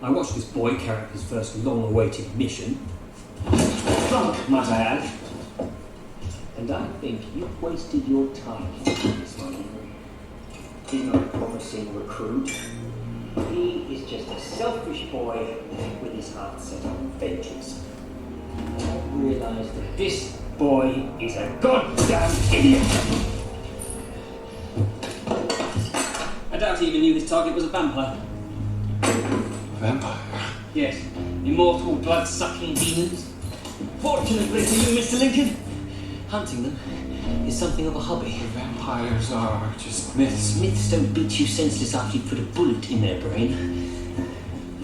I watched this boy carry out his first long-awaited mission. Drunk, might I add. And I think you've wasted your time, Miss Montgomery. He's not a promising recruit. He is just a selfish boy with his heart set on vengeance. I realise that this boy is a goddamn idiot. I doubt he even knew his target was a vampire. Vampire? Yes, immortal, blood-sucking demons. Fortunately for you, Mr. Lincoln, hunting them is something of a hobby. Vampires are just myths. Myths don't beat you senseless after you put a bullet in their brain.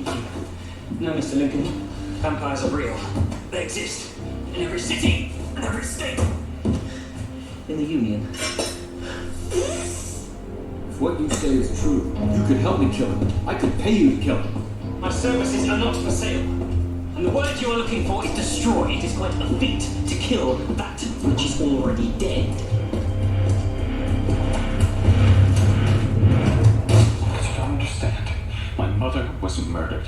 Thank you. No, Mr. Lincoln, vampires are real. They exist in every city and every state. In the Union. If what you say is true, you could help me kill him. I could pay you to kill him. My services are not for sale. And the word you are looking for is destroy. It is quite a feat to kill that which is already dead. You don't understand. My mother was murdered.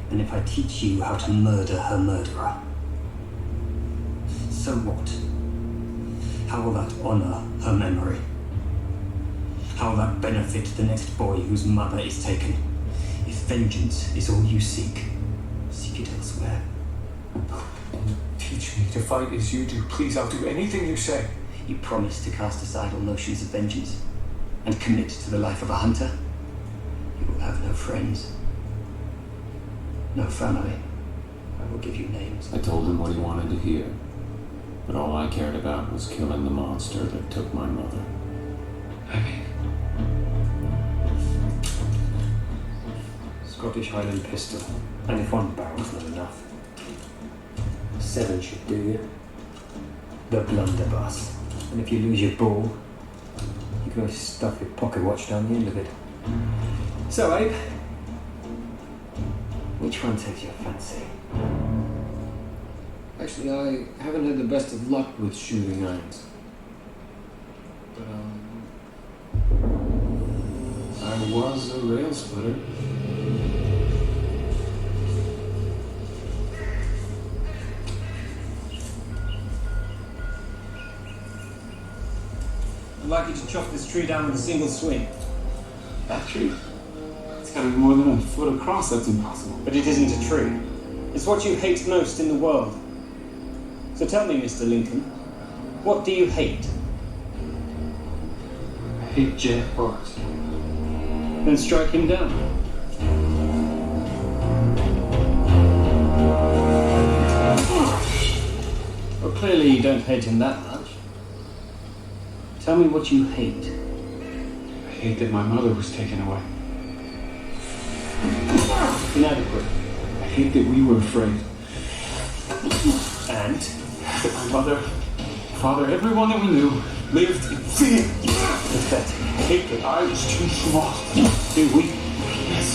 And if I teach you how to murder her murderer, so what? How will that honor her memory? How will that benefit the next boy whose mother is taken? If vengeance is all you seek, seek it elsewhere. Teach me to fight as you do. Please, I'll do anything you say. You promise to cast aside all notions of vengeance and commit to the life of a hunter? You will have no friends, no family. I will give you names. I told him what he wanted to hear, but all I cared about was killing the monster that took my mother. Abby. Scottish Highland pistol, and if one barrel's not enough, 7 should do you. The blunderbuss. And if you lose your ball, you can always stuff your pocket watch down the end of it. So, Abe, which one takes your fancy? Actually, I haven't had the best of luck with shooting irons. But, I was a rail splitter. I'd like you to chop this tree down with a single swing. That tree? It's got to be more than a foot across. That's impossible. But it isn't a tree. It's what you hate most in the world. So tell me, Mr. Lincoln, what do you hate? I hate Jack Bart. Then strike him down. Well, clearly you don't hate him that much. Tell me what you hate. I hate that my mother was taken away. Inadequate. I hate that we were afraid. And? That my mother, father, everyone that we knew lived in fear. Pathetic. I hate that I was too small. Too weak. Yes.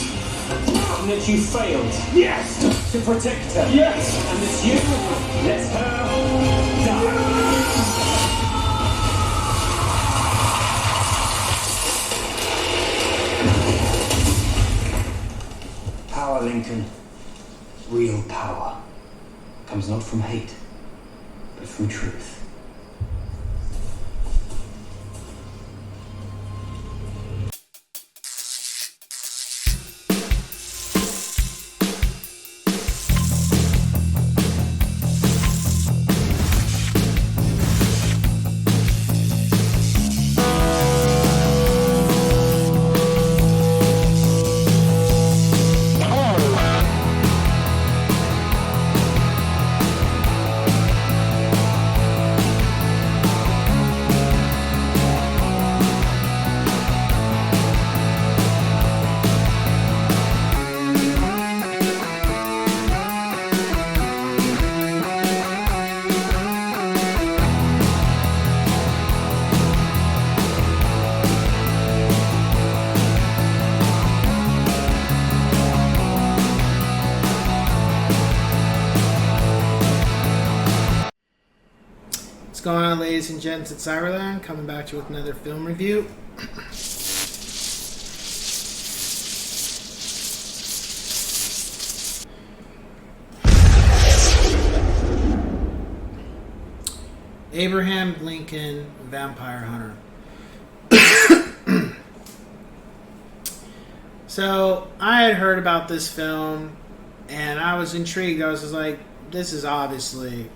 And that you failed. Yes. To protect her. Yes. And that you let her die. Power, Lincoln, real power, comes not from hate, but from truth. What's going on, ladies and gents? It's Ireland coming back to you with another film review. Abraham Lincoln Vampire Hunter. So I had heard about this film and I was intrigued. I was just like, this is obviously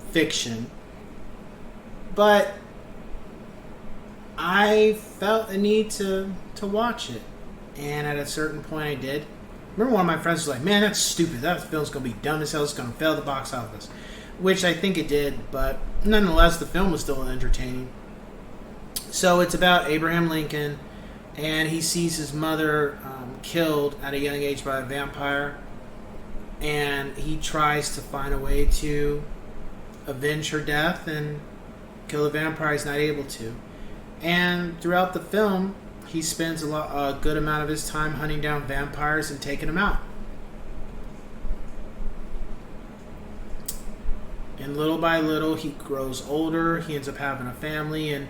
fiction. But I felt a need to watch it. And at a certain point I did. Remember one of my friends was like, man, that's stupid. That film's going to be dumb as hell. It's going to fail the box office. Which I think it did. But nonetheless, the film was still entertaining. So it's about Abraham Lincoln. And he sees his mother killed at a young age by a vampire. And he tries to find a way to avenge her death and kill the vampire. He's not able to. And throughout the film, he spends a good amount of his time hunting down vampires and taking them out. And little by little, he grows older. He ends up having a family, and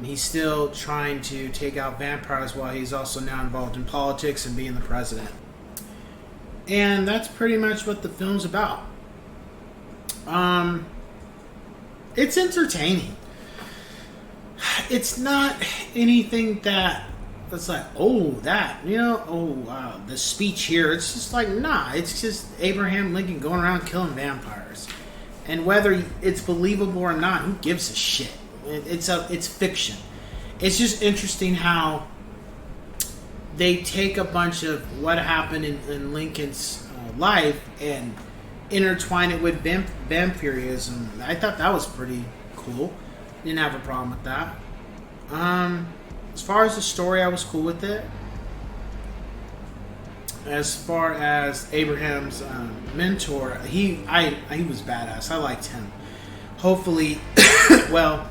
he's still trying to take out vampires while he's also now involved in politics and being the president. And that's pretty much what the film's about. It's entertaining. It's not anything that's like, oh, that, wow, the speech here. It's just like, nah, it's just Abraham Lincoln going around killing vampires. And whether it's believable or not, who gives a shit? It's fiction. It's just interesting how they take a bunch of what happened in Lincoln's life and intertwine it with vampirism. I thought that was pretty cool. Didn't have a problem with that. As far as the story, I was cool with it. As far as Abraham's mentor, he was badass. I liked him. Hopefully, well,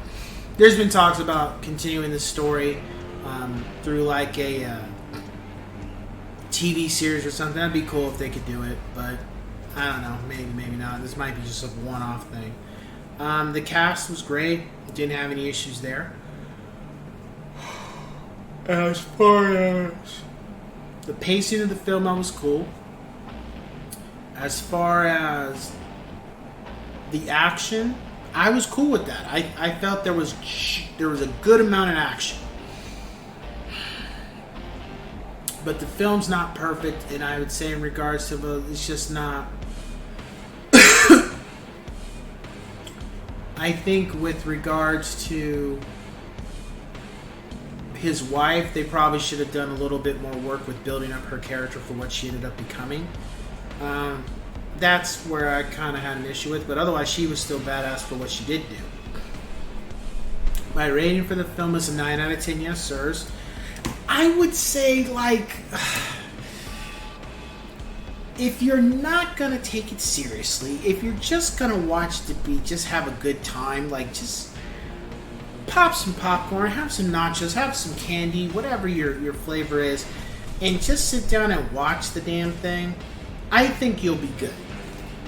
there's been talks about continuing this story through like a TV series or something. That'd be cool if they could do it, but I don't know. Maybe not. This might be just a one-off thing. The cast was great. Didn't have any issues there. As far as the pacing of the film, I was cool. As far as the action, I was cool with that. I felt there was a good amount of action. But the film's not perfect, and I would say in regards to it's just not. I think with regards to his wife, they probably should have done a little bit more work with building up her character for what she ended up becoming. That's where I kind of had an issue with, but otherwise she was still badass for what she did do. My rating for the film is a 9 out of 10 yes sirs. I would say, like, if you're not gonna take it seriously, if you're just gonna watch just have a good time, like, just pop some popcorn, have some nachos, have some candy, whatever your flavor is, and just sit down and watch the damn thing, I think you'll be good.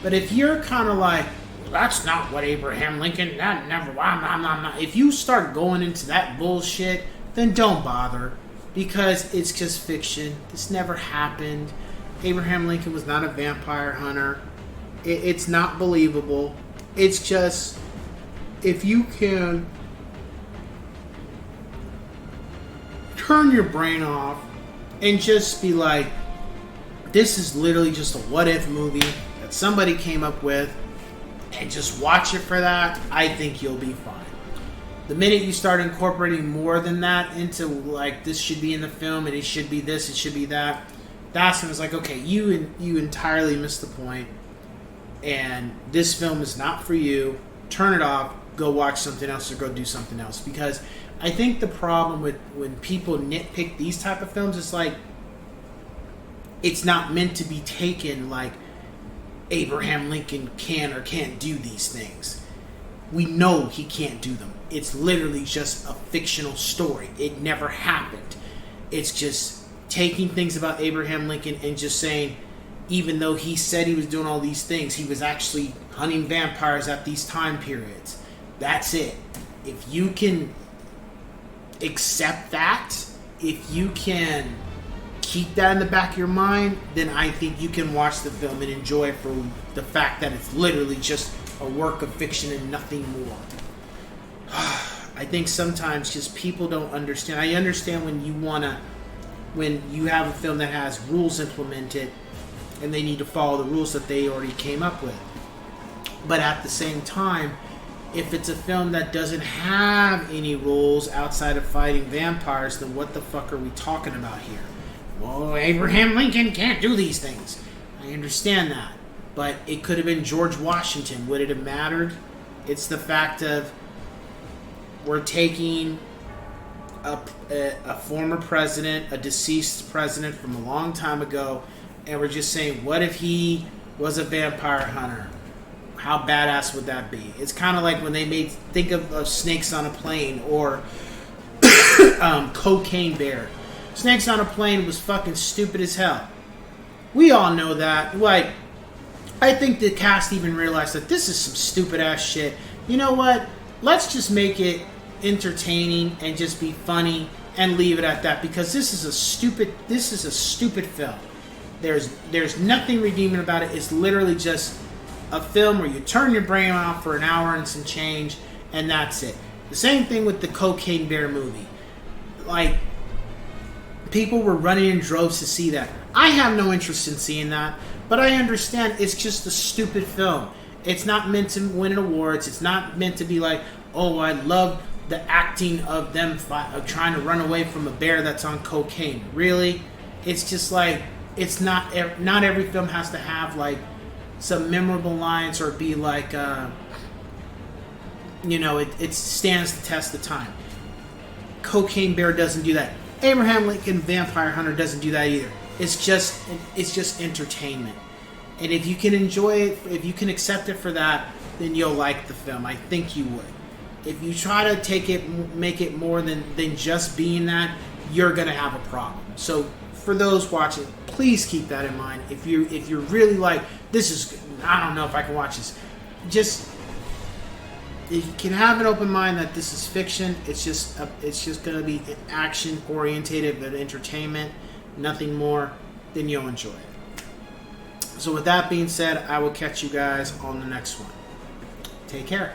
But if you're kind of like, well, that's not what Abraham Lincoln, that never, I'm not. If you start going into that bullshit, then don't bother, because it's just fiction. This never happened. Abraham Lincoln was not a vampire hunter. It's not believable. It's just, if you can turn your brain off and just be like, this is literally just a what if movie that somebody came up with, and just watch it for that, I think you'll be fine. The minute you start incorporating more than that into, like, this should be in the film and it should be this, it should be that, that's when it's like, okay, you entirely missed the point, and this film is not for you. Turn it off, go watch something else or go do something else. Because I think the problem with when people nitpick these type of films is like, it's not meant to be taken like Abraham Lincoln can or can't do these things. We know he can't do them. It's literally just a fictional story. It never happened. It's just taking things about Abraham Lincoln and just saying, even though he said he was doing all these things, he was actually hunting vampires at these time periods. That's it. If you can accept that, if you can keep that in the back of your mind, then I think you can watch the film and enjoy it for the fact that it's literally just a work of fiction and nothing more. I think sometimes just people don't understand. I understand when you have a film that has rules implemented and they need to follow the rules that they already came up with. But at the same time, if it's a film that doesn't have any rules outside of fighting vampires, then what the fuck are we talking about here? Well, Abraham Lincoln can't do these things. I understand that. But it could have been George Washington. Would it have mattered? It's the fact of we're taking a former president, a deceased president from a long time ago, and we're just saying, what if he was a vampire hunter? How badass would that be? It's kind of like when they think of Snakes on a Plane or Cocaine Bear. Snakes on a Plane was fucking stupid as hell. We all know that. Like, I think the cast even realized that this is some stupid ass shit. You know what? Let's just make it entertaining and just be funny and leave it at that, because this is a stupid film. There's nothing redeeming about it. It's literally just a film where you turn your brain off for an hour and some change, and that's it. The same thing with the Cocaine Bear movie. Like, people were running in droves to see that. I have no interest in seeing that, but I understand it's just a stupid film. It's not meant to win awards. It's not meant to be like, oh, I love the acting of them trying to run away from a bear that's on cocaine. Really? It's just like, it's not every film has to have like some memorable lines or be like, it stands the test of time. Cocaine Bear doesn't do that. Abraham Lincoln Vampire Hunter doesn't do that either. It's just entertainment. And if you can enjoy it, if you can accept it for that, then you'll like the film. I think you would. If you try to make it more than just being that, you're gonna have a problem. So for those watching, please keep that in mind. If you're really like, this is, I don't know if I can watch this, just, if you can have an open mind that this is fiction, it's just going to be action orientated but entertainment, nothing more, then you'll enjoy it. So with that being said, I will catch you guys on the next one. Take care.